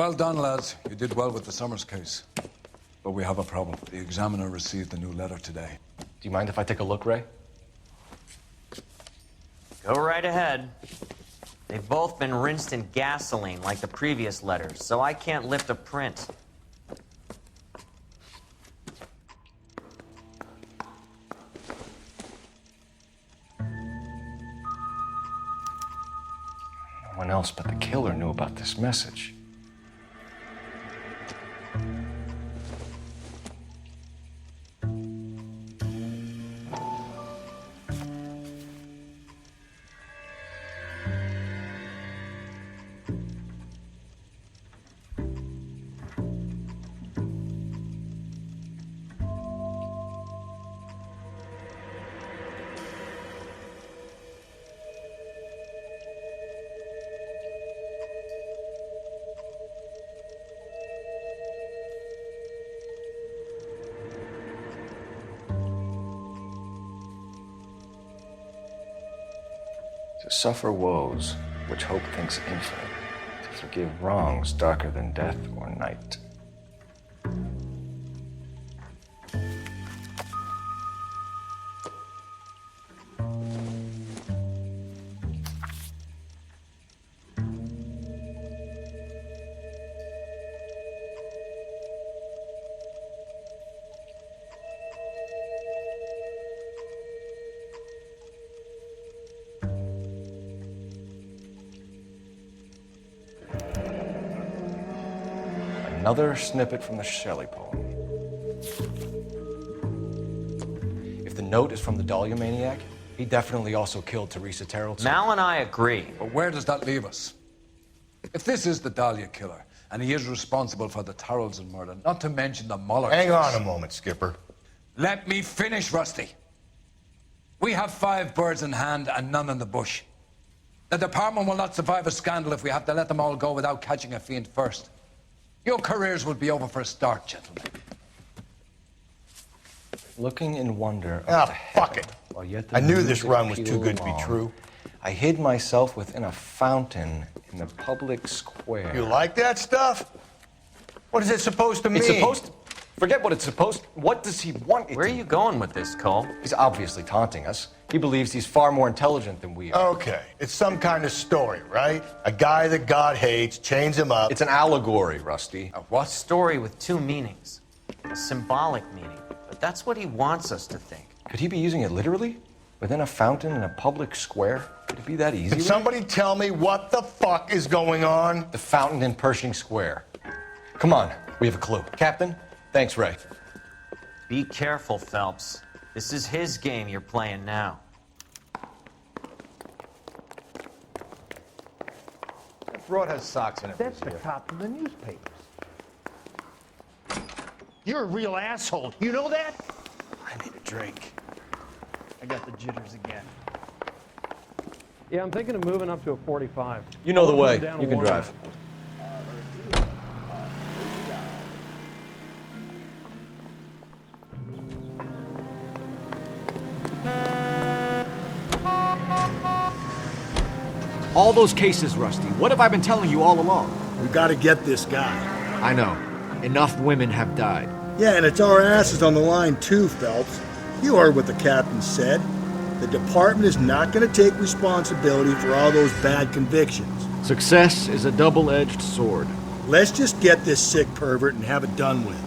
Well done, lads. You did well with the Summers case. But we have a problem. The examiner received a new letter today. Do you mind if I take a look, Ray? Go right ahead. They've both been rinsed in gasoline like the previous letters, so I can't lift a print. No one else but the killer knew about this message. To suffer woes which hope thinks infinite, to forgive wrongs darker than death or night. Another snippet from the Shelley poem. If the note is from the Dahlia maniac, he definitely also killed Teresa Terrell. Mal and I agree. But where does that leave us? If this is the Dahlia killer, and he is responsible for the Tarrelson murder, not to mention the Muller Hang case. on a moment, Skipper. Let me finish, Rusty. We have 5 birds in hand and none in the bush. The department will not survive a scandal if we have to let them all go without catching a fiend first. Your careers will be over for a start, gentlemen. Looking in wonder. Fuck it. I knew this run was too good to be true. I hid myself within a fountain in the public square. You like that stuff? What is it supposed to mean? It's supposed to... Forget what it's supposed... What does he want it Where are to you going with this, Cole? He's obviously taunting us. He believes he's far more intelligent than we are. Okay, it's some kind of story, right? A guy that God hates, chains him up. It's an allegory, Rusty. A what? Story with 2 meanings. A symbolic meaning. But that's what he wants us to think. Could he be using it literally? Within a fountain in a public square? Could it be that easy? Can somebody tell me what the fuck is going on? The fountain in Pershing Square. Come on, we have a clue. Captain, thanks, Ray. Be careful, Phelps. This is his game you're playing now. That broad has socks in it. That's the top of the newspapers. You're a real asshole. You know that? I need a drink. I got the jitters again. Yeah, I'm thinking of moving up to a 45. You know the way. Down You can one. drive. All those cases, Rusty. What have I been telling you all along? We gotta get this guy. I know. Enough women have died. Yeah, and it's our asses on the line too, Phelps. You heard what the captain said. The department is not gonna take responsibility for all those bad convictions. Success is a double-edged sword. Let's just get this sick pervert and have it done with.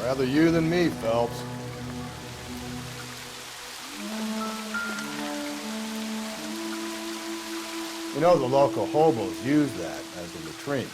Rather you than me, Phelps. You know the local hobos use that as a latrine.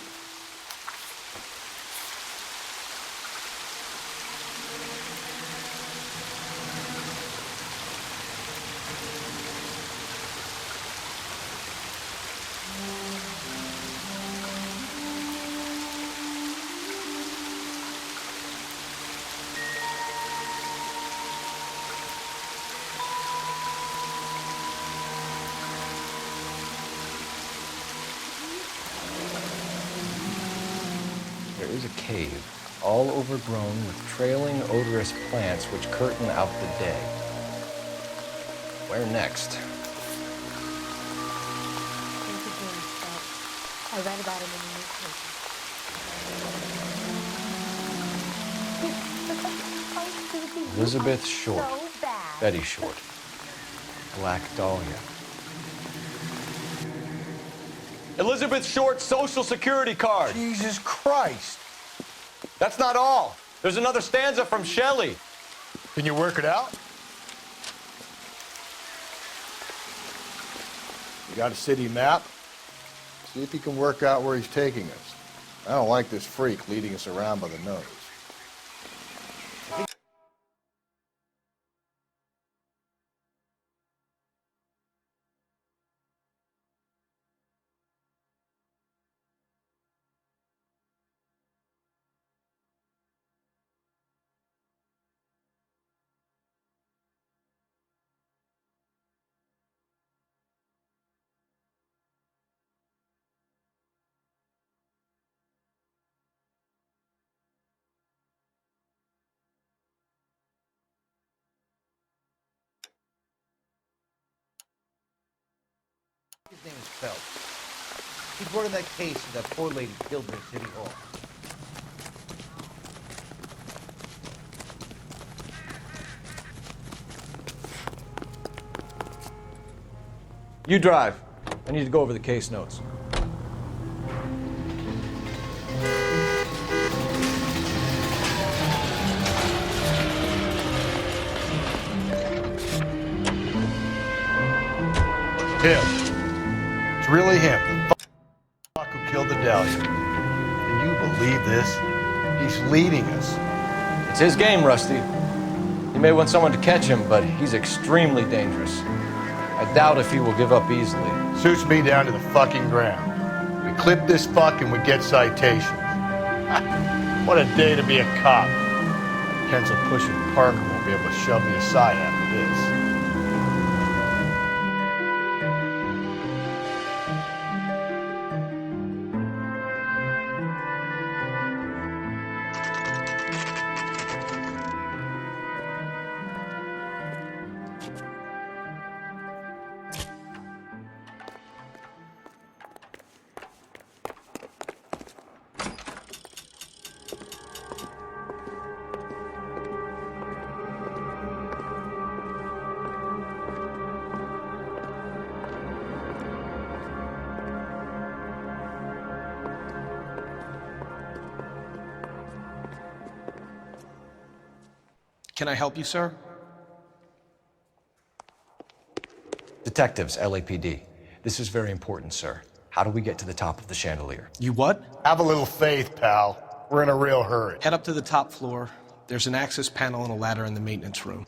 is a cave, all overgrown with trailing, odorous plants which curtain out the day. Where next? Thank you, James Phelps. I read about him in the newspaper. Elizabeth Short. So bad. Betty Short. Black Dahlia. Elizabeth Short's Social Security card. Jesus Christ. That's not all. There's another stanza from Shelley. Can you work it out? You got a city map? See if you can work out where he's taking us. I don't like this freak leading us around by the nose. His name is Phelps. He's working that case of that poor lady killed in City Hall. You drive. I need to go over the case notes. Him. It's really him. The fuck who killed the Dahlia. Can you believe this? He's leading us. It's his game, Rusty. He may want someone to catch him, but he's extremely dangerous. I doubt if he will give up easily. Suits me down to the fucking ground. We clip this fuck and we get citations. What a day to be a cop. Pencil pushing Parker won't be able to shove me aside after this. Can I help you, sir? Detectives, LAPD. This is very important, sir. How do we get to the top of the chandelier? You what? Have a little faith, pal. We're in a real hurry. Head up to the top floor. There's an access panel and a ladder in the maintenance room.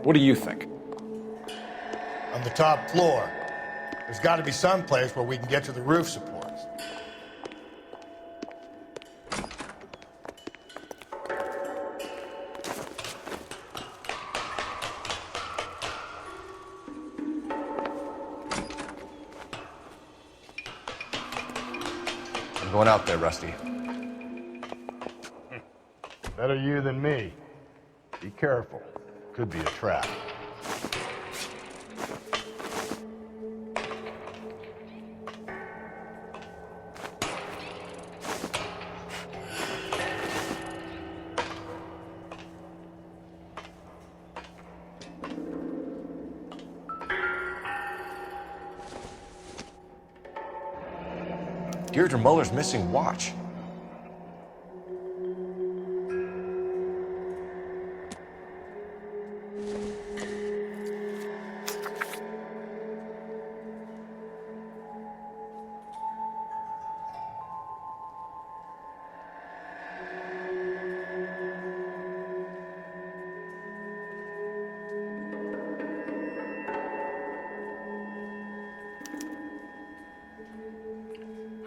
What do you think? On the top floor, there's got to be some place where we can get to the roof supports. I'm going out there, Rusty. Better you than me. Be careful. Could be a trap. Deirdre Muller's missing watch.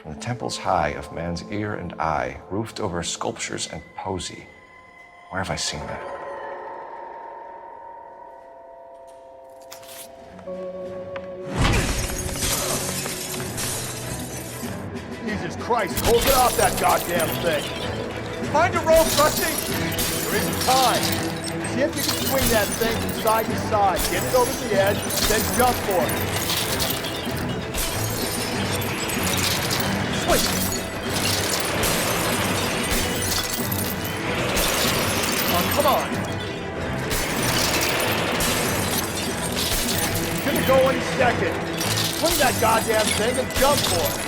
from the temples high of man's ear and eye, roofed over sculptures and poesy. Where have I seen that? Jesus Christ, hold it off that goddamn thing. Find a rope, Rusty. There isn't time. See if you can swing that thing from side to side. Get it over the edge, then jump for it. Swing. Oh, come on. It's gonna go any second. Swing that goddamn thing and jump for it.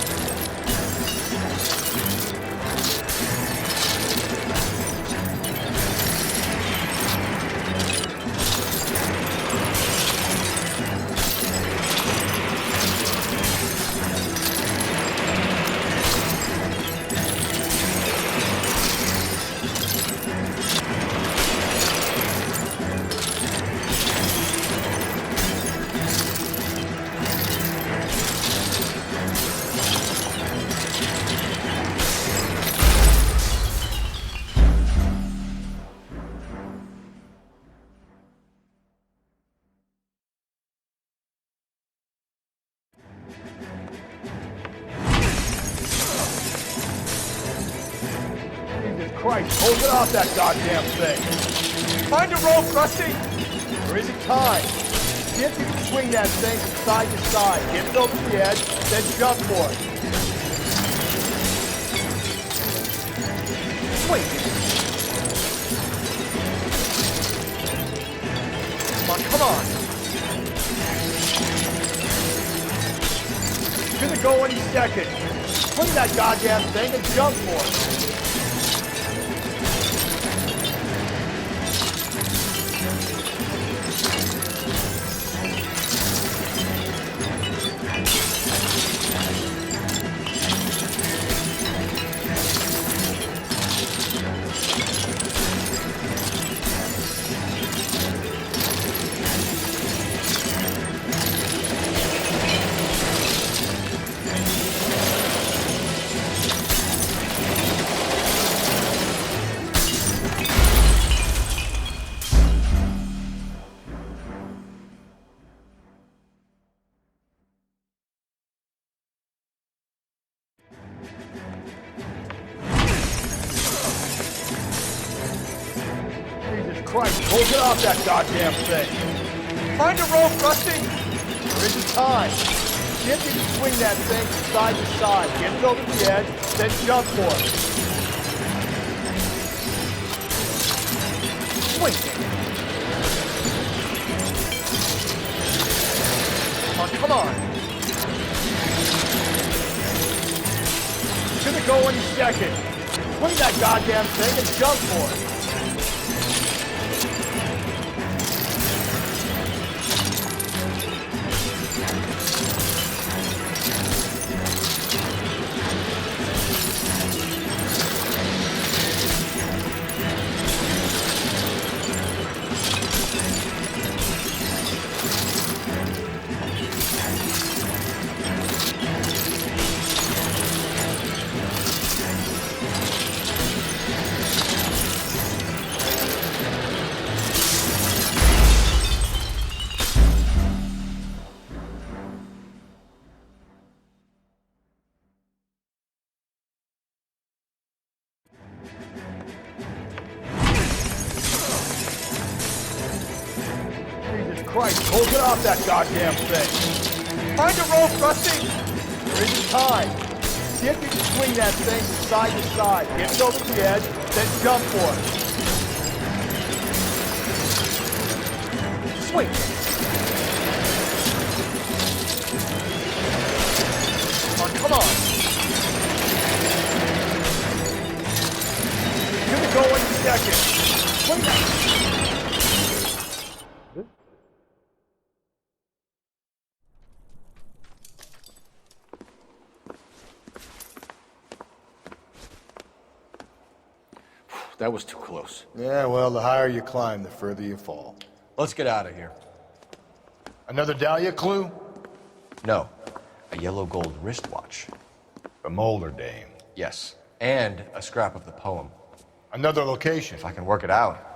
Christ, hold it off that goddamn thing. Find a rope, Rusty. There isn't time. See if you can swing that thing from side to side. Get it over the edge, then jump for it. Swing. Come on. It's gonna go any second. Swing that goddamn thing and jump for it. Christ, hold it off that goddamn thing. Find a rope, Rusty. There isn't time. See if you can swing that thing from side to side. Get it over the edge, then jump for it. Swing. Oh, come on. It's gonna go any second. Swing that goddamn thing and jump for it. Christ, hold it off that goddamn thing. Find a rope, Rusty. There isn't time. See if you can swing that thing from side to side. Get it over the edge, then jump for it. Swing. Oh, come on. It's gonna go any second. Swing that. That was too close. Yeah, well, the higher you climb, the further you fall. Let's get out of here. Another Dahlia clue? No, a yellow gold wristwatch. The Molder dame. Yes. And a scrap of the poem. Another location. If I can work it out.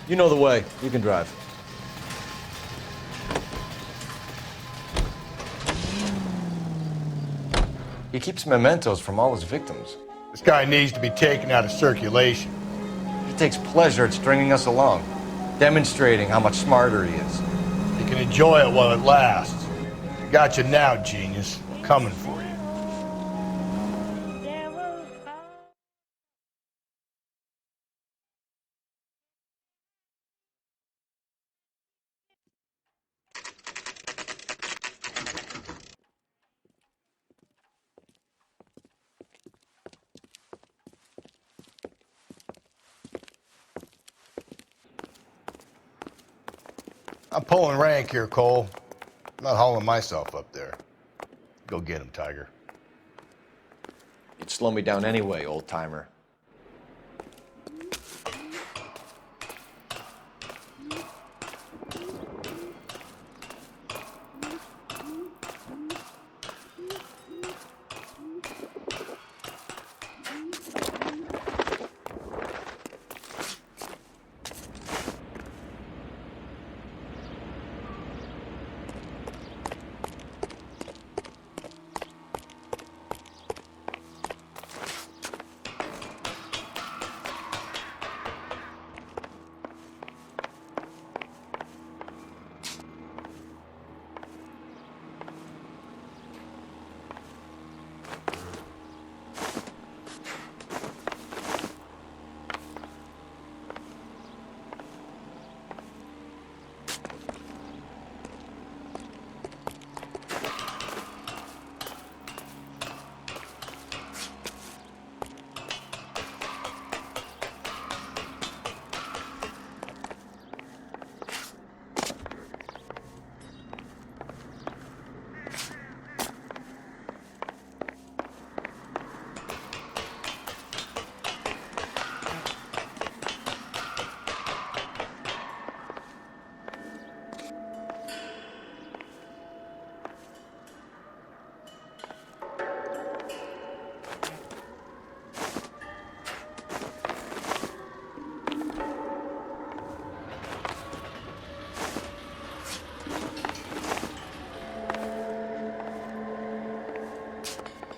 You know the way. You can drive. He keeps mementos from all his victims. This guy needs to be taken out of circulation. He takes pleasure at stringing us along, demonstrating how much smarter he is. You can enjoy it while it lasts. I got you now, genius. I'm coming for you. I'm pulling rank here, Cole. I'm not hauling myself up there. Go get him, Tiger. You'd slow me down anyway, old-timer.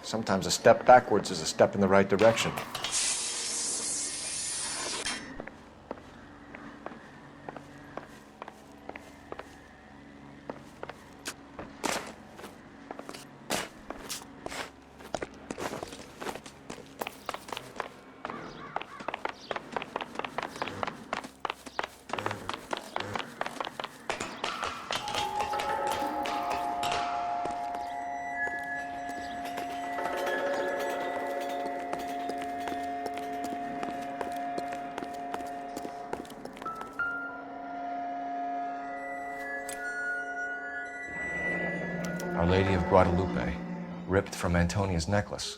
Sometimes a step backwards is a step in the right direction. Our Lady of Guadalupe, ripped from Antonia's necklace.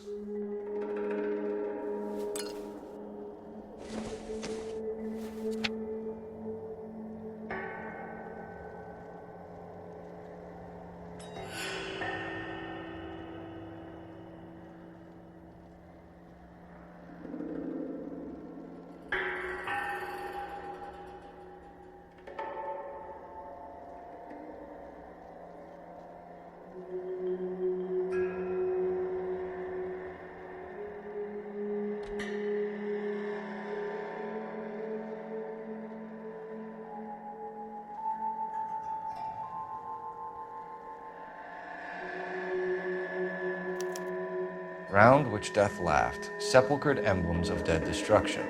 Round which death laughed, sepulchred emblems of dead destruction,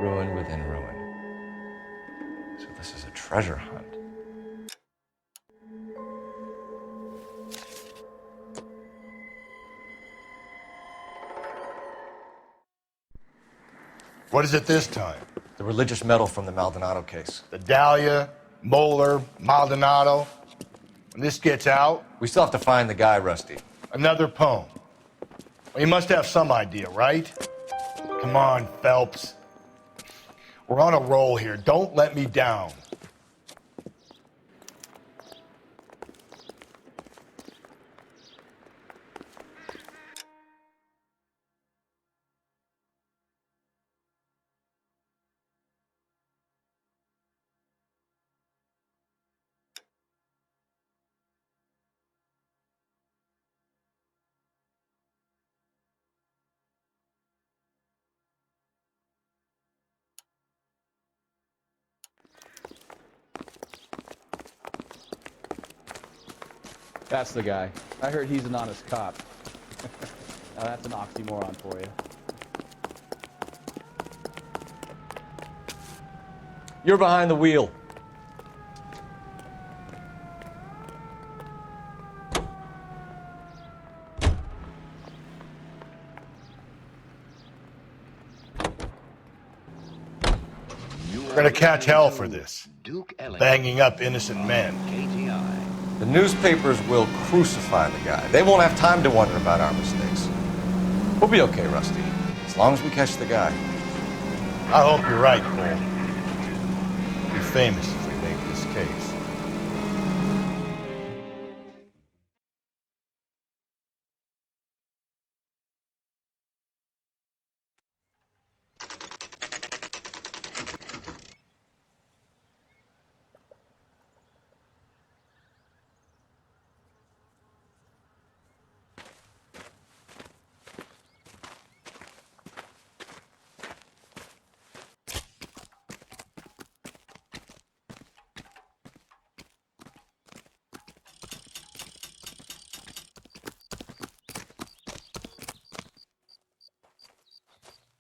ruin within ruin. So this is a treasure hunt. What is it this time? The religious medal from the Maldonado case. The Dahlia, Moeller, Maldonado. When this gets out... We still have to find the guy, Rusty. Another poem. Well, you must have some idea, right? Come on, Phelps. We're on a roll here. Don't let me down. That's the guy. I heard he's an honest cop. Now that's an oxymoron for you. You're behind the wheel. We're gonna catch hell for this. Banging up innocent men. The newspapers will crucify the guy. They won't have time to wonder about our mistakes. We'll be okay, Rusty, as long as we catch the guy. I hope you're right, Cole. We'll be famous if we make this case.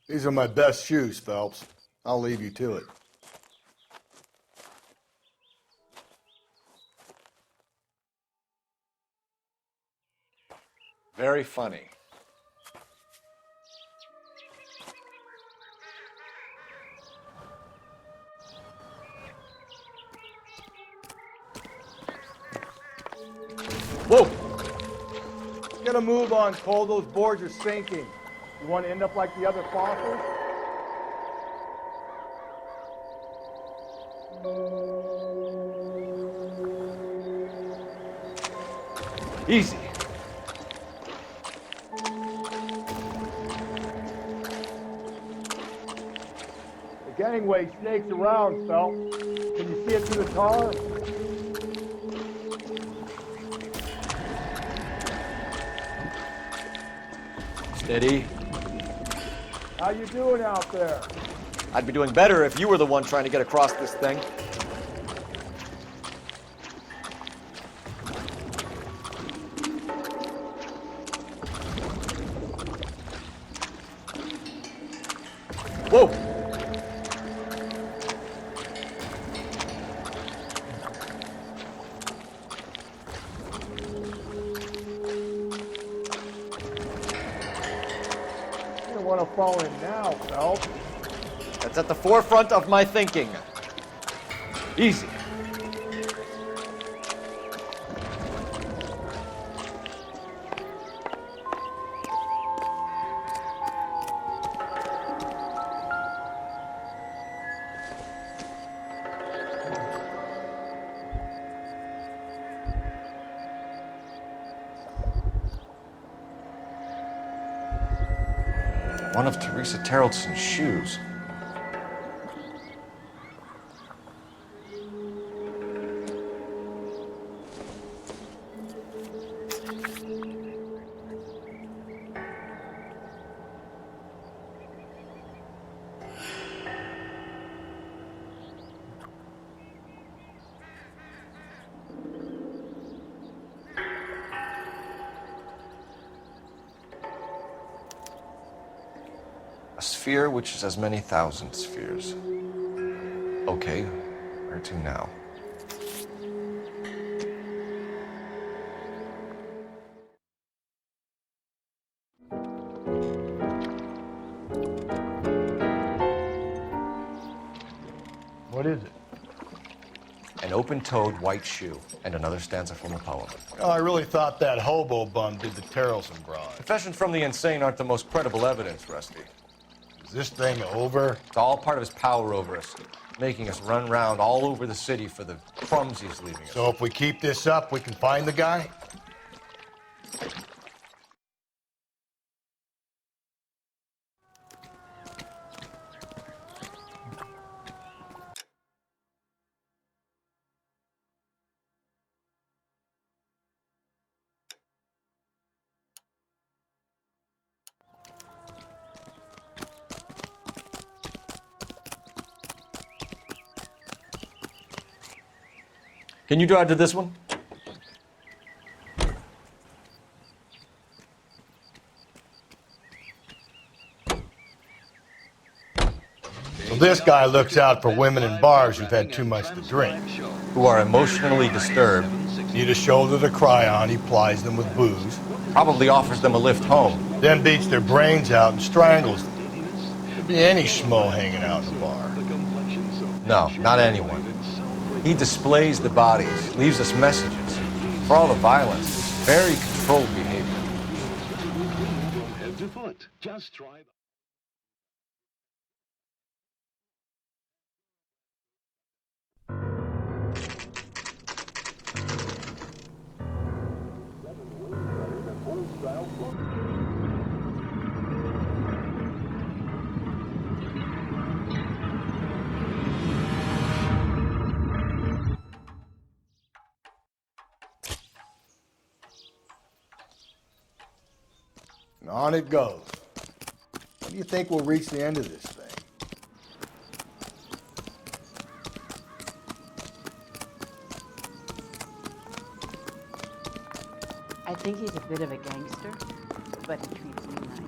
These are my best shoes, Phelps. I'll leave you to it. Very funny. Whoa! Get a move on, Cole. Those boards are sinking. You want to end up like the other fossils? Easy. The gangway snakes around, Phelps. Can you see it through the tar? Steady. How you doing out there? I'd be doing better if you were the one trying to get across this thing. Whoa! You don't want to fall in now, Phelps. That's at the forefront of my thinking. Easy. one of Teresa Terrelson's shoes. A sphere which is as many thousand spheres. Okay, where to now? What is it? An open-toed white shoe, and another stanza from a poem. Oh, I really thought that hobo bum did the Terrelson broad. Confessions from the insane aren't the most credible evidence, Rusty. Is this thing over? It's all part of his power over us, making us run round all over the city for the crumbs he's leaving us. So if we keep this up, we can find the guy? Can you drive to this one? So this guy looks out for women in bars who've had too much to drink. Who are emotionally disturbed. Need a shoulder to cry on, he plies them with booze. Probably offers them a lift home. Then beats their brains out and strangles them. Could be any schmo hanging out in the bar. No, not anyone. He displays the bodies, leaves us messages. For all the violence, it's very controlled behavior. From head to foot, just try. And on it goes. When do you think we'll reach the end of this thing? I think he's a bit of a gangster, but he treats me nice.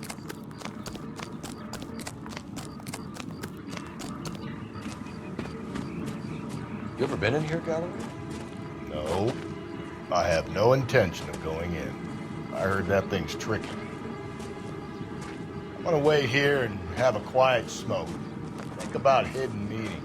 You ever been in here, Galloway? No. I have no intention of going in. I heard that thing's tricky. I'm gonna wait here and have a quiet smoke. Think about hidden meetings.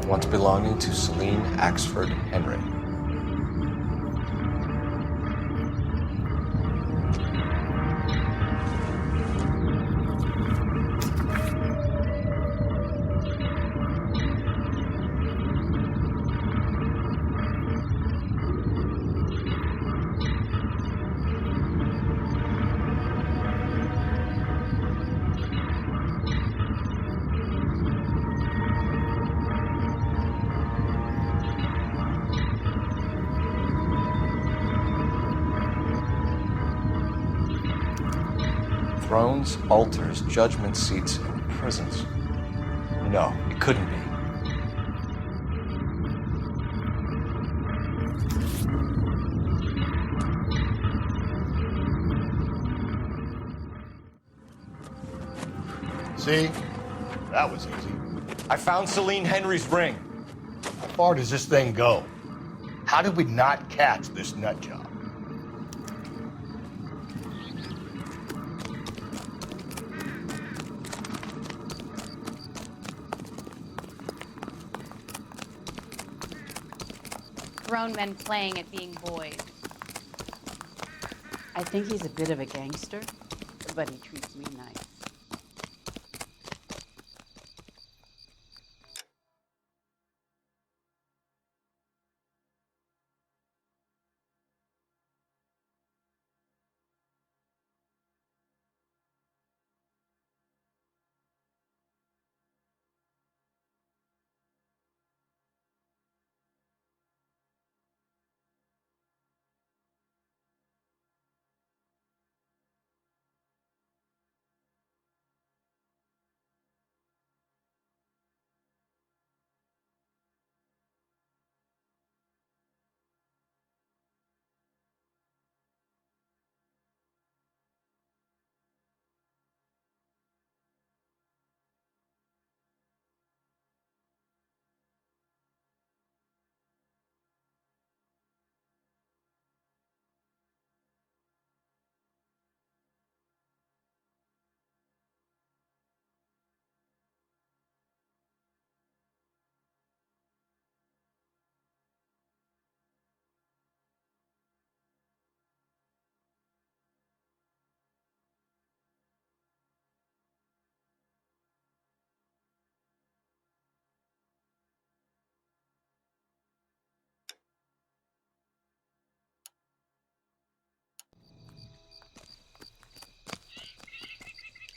Once belonging to Celine Axford Henry. thrones, altars, judgment seats, and prisons. No, it couldn't be. See? That was easy. I found Celine Henry's ring. How far does this thing go? How did we not catch this nut job? Grown men playing at being boys. I think he's a bit of a gangster, but he treats me nice.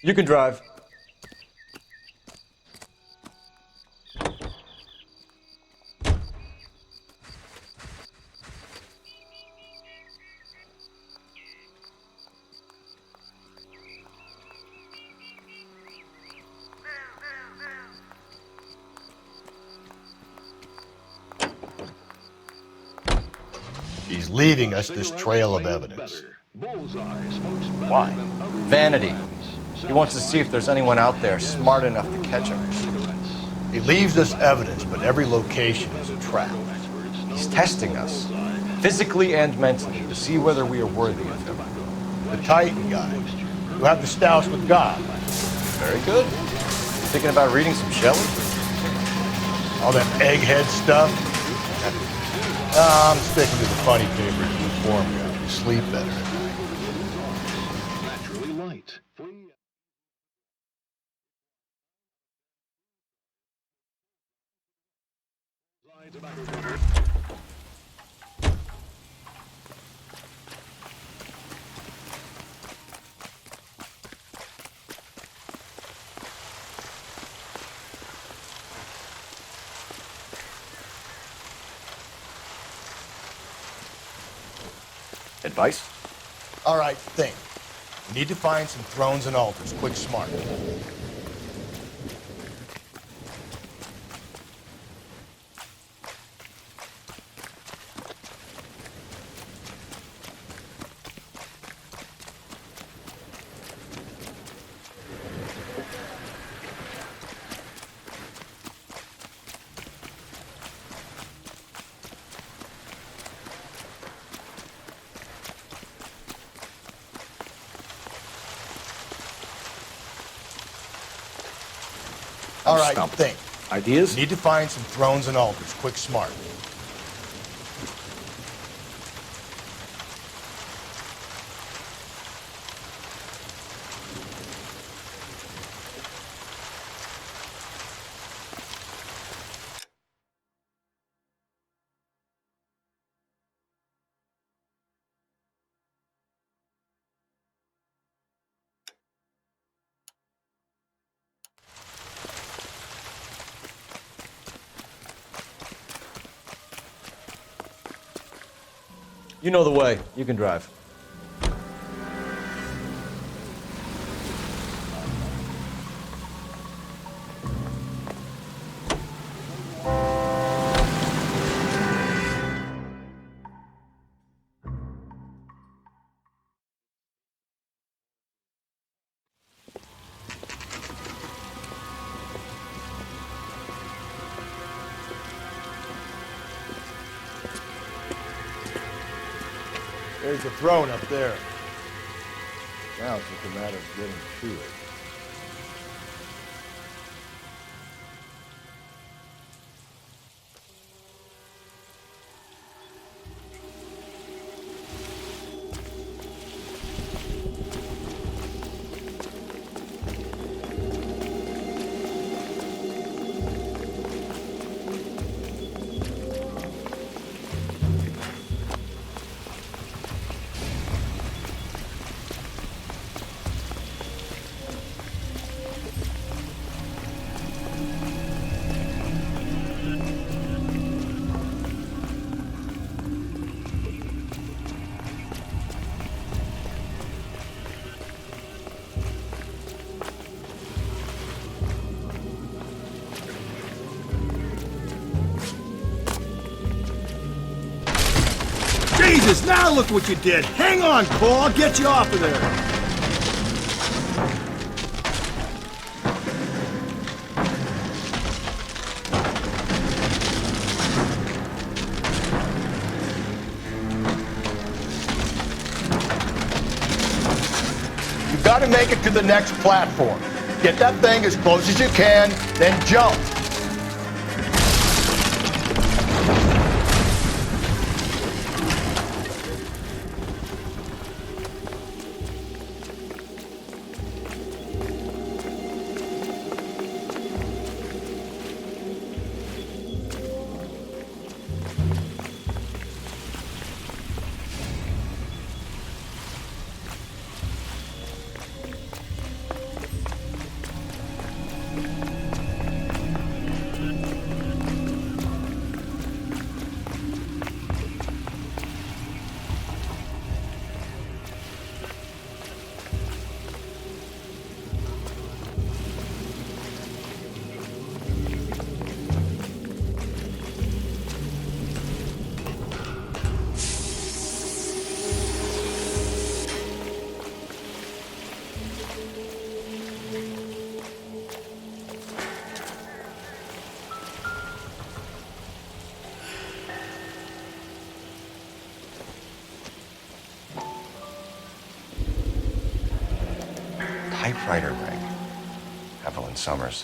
You can drive. He's leaving us this trail of evidence. Why? Vanity. He wants to see if there's anyone out there smart enough to catch him. He leaves us evidence, but every location is a trap. He's testing us, physically and mentally, to see whether we are worthy of him. The Titan guy, who have the stoush with God. Very good. Thinking about reading some Shelley? All that egghead stuff. I'm sticking to the funny papers and the form guy. You sleep better at night. Naturally light. Advice? All right, think. We need to find some thrones and altars. Quick, smart. All right, think. Ideas? Need to find some thrones and altars. Quick, smart. You know the way. You can drive. There's the throne up there. Now it's just a matter of getting to it. Jesus, now look what you did. Hang on, Cole. I'll get you off of there. You gotta make it to the next platform. Get that thing as close as you can, then jump. Typewriter ring. Evelyn Summers.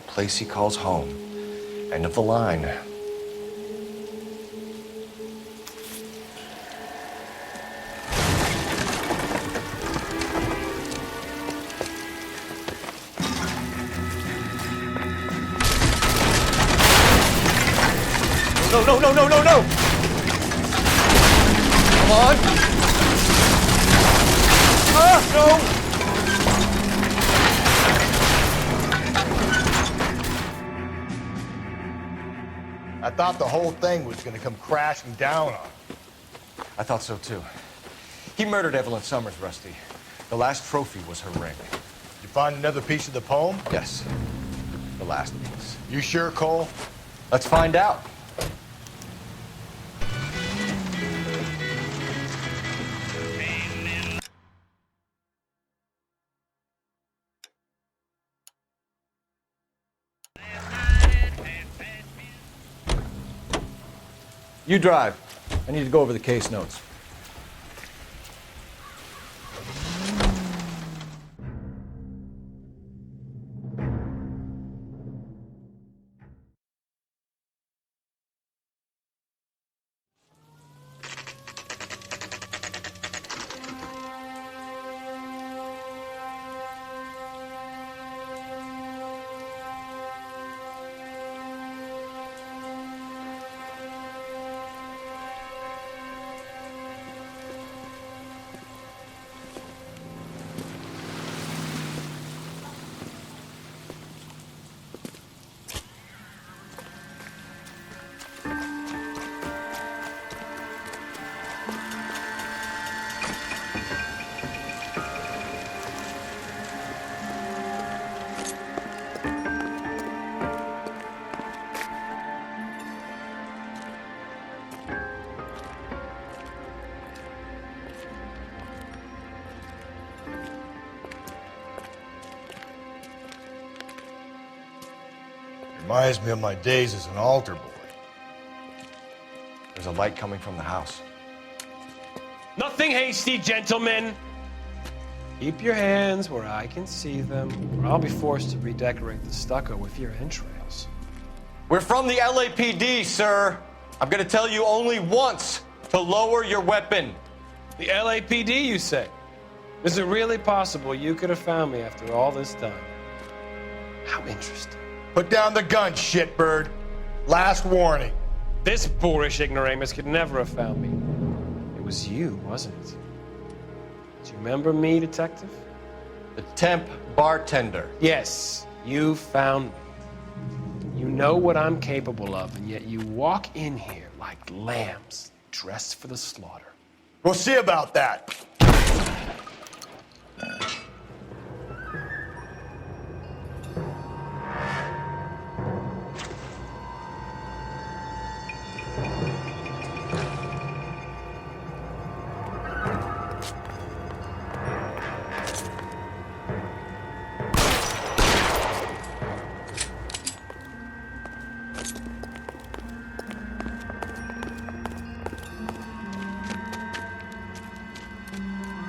Place he calls home. End of the line. No, no, no, no, no, no! Come on! Ah, no! I thought the whole thing was gonna come crashing down on him. I thought so too. He murdered Evelyn Summers, Rusty. The last trophy was her ring. Did you find another piece of the poem? Yes. The last piece. You sure, Cole? Let's find out. You drive. I need to go over the case notes. Reminds me of my days as an altar boy. There's a light coming from the house. Nothing hasty, gentlemen. Keep your hands where I can see them, or I'll be forced to redecorate the stucco with your entrails. We're from the LAPD, sir. I'm gonna tell you only once to lower your weapon. The LAPD, you say? Is it really possible you could have found me after all this time? How interesting. Put down the gun, shitbird. Last warning. This boorish ignoramus could never have found me. It was you, wasn't it? Do you remember me, detective? The temp bartender. Yes, you found me. You know what I'm capable of, and yet you walk in here like lambs dressed for the slaughter. We'll see about that.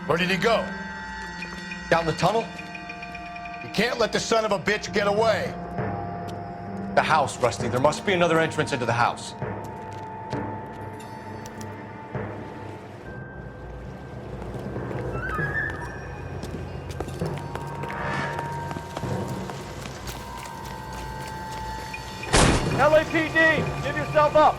Where did he go? Down the tunnel? You can't let the son of a bitch get away. The house, Rusty. There must be another entrance into the house. LAPD, give yourself up.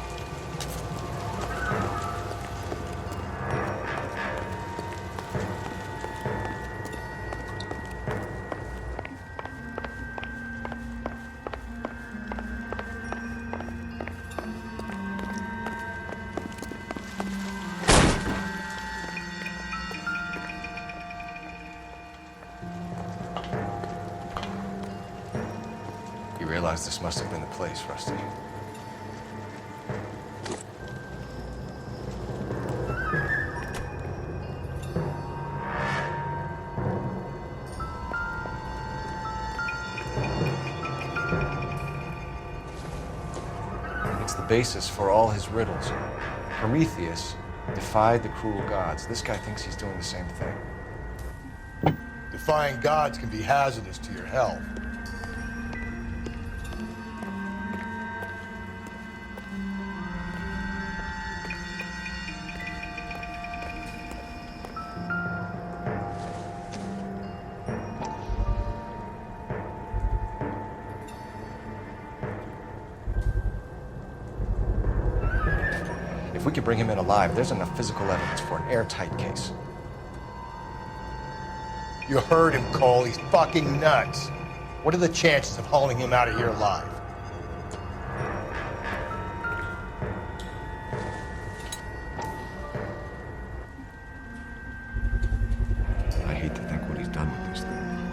You realize this must have been the place, Rusty. It's the basis for all his riddles. Prometheus defied the cruel gods. This guy thinks he's doing the same thing. Defying gods can be hazardous to your health. If we could bring him in alive, there's enough physical evidence for an airtight case. You heard him, Cole. He's fucking nuts. What are the chances of hauling him out of here alive? I hate to think what he's done with this thing.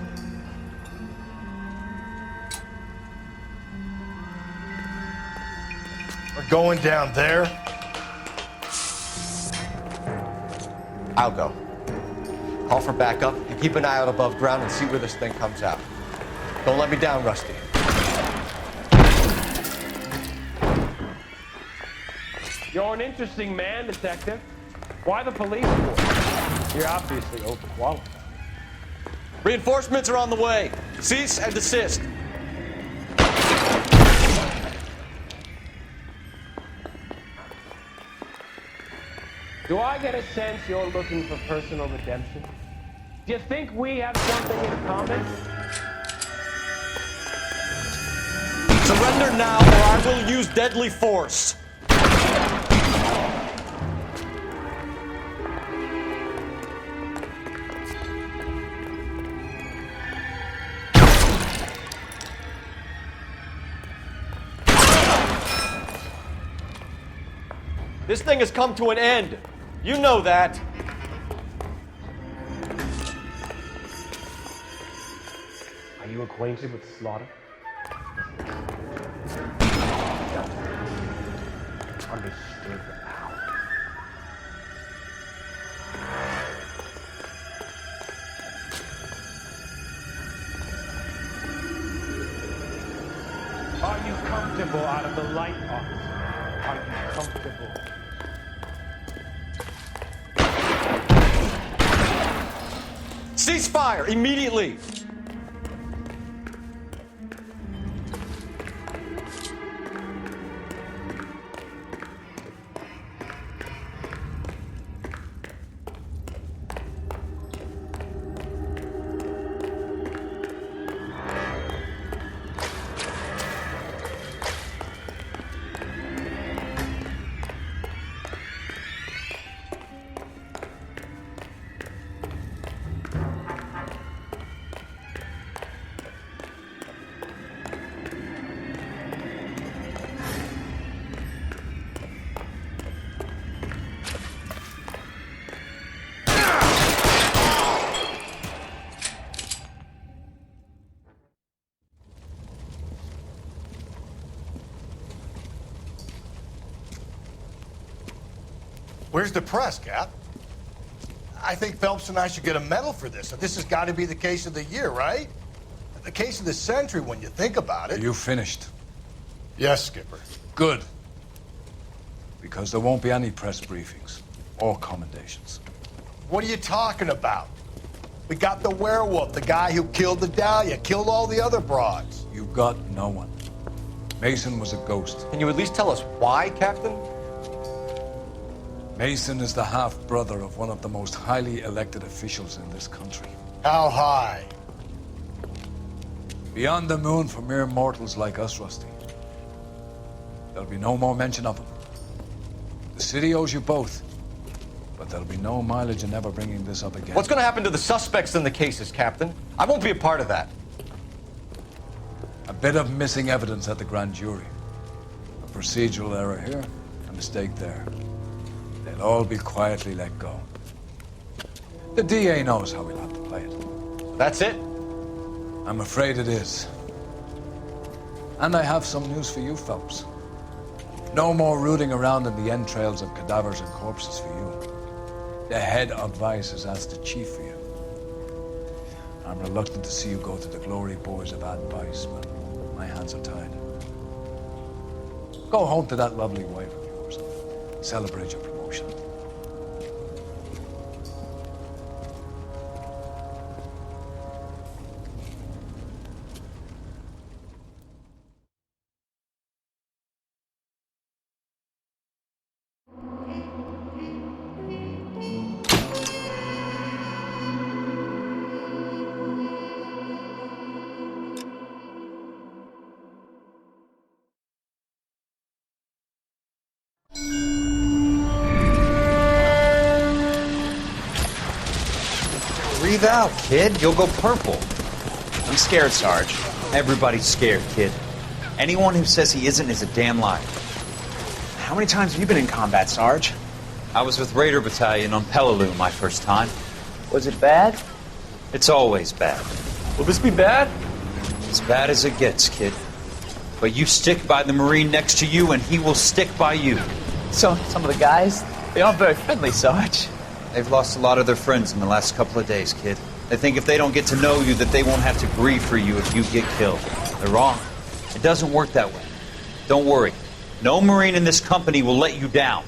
We're going down there. I'll go. Call for backup and keep an eye out above ground and see where this thing comes out. Don't let me down, Rusty. You're an interesting man, detective. Why the police force? You're obviously overqualified. Reinforcements are on the way. Cease and desist. Do I get a sense you're looking for personal redemption? Do you think we have something in common? Surrender now, or I will use deadly force. This thing has come to an end. You know that. Are you acquainted with slaughter? Understood the power. Are Are you comfortable out of the light, officer? Are you comfortable? Cease fire immediately! Where's the press, Cap? I think Phelps and I should get a medal for this. This has got to be the case of the year, right? The case of the century when you think about it. Are you finished? Yes, Skipper. Good. Because there won't be any press briefings or commendations. What are you talking about? We got the werewolf, the guy who killed the Dahlia, killed all the other broads. You've got no one. Mason was a ghost. Can you at least tell us why, Captain? Mason is the half-brother of one of the most highly elected officials in this country. How high? Beyond the moon for mere mortals like us, Rusty. There'll be no more mention of him. The city owes you both, but there'll be no mileage in ever bringing this up again. What's going to happen to the suspects in the cases, Captain? I won't be a part of that. A bit of missing evidence at the grand jury. A procedural error here, a mistake there. They'll all be quietly let go. The DA knows how we'll have to play it. That's it? I'm afraid it is. And I have some news for you, Phelps. No more rooting around in the entrails of cadavers and corpses for you. The head of Vice has asked the chief for you. I'm reluctant to see you go to the glory boys of advice, but my hands are tied. Go home to that lovely wife of yours and celebrate your promotion. Breathe out, kid. You'll go purple. I'm scared, Sarge. Everybody's scared, kid. Anyone who says he isn't is a damn liar. How many times have you been in combat, Sarge? I was with Raider Battalion on Peleliu my first time. Was it bad? It's always bad. Will this be bad? As bad as it gets, kid. But you stick by the Marine next to you, and he will stick by you. So, some of the guys, they aren't very friendly, Sarge. They've lost a lot of their friends in the last couple of days, kid. They think if they don't get to know you, that they won't have to grieve for you if you get killed. They're wrong. It doesn't work that way. Don't worry. No Marine in this company will let you down.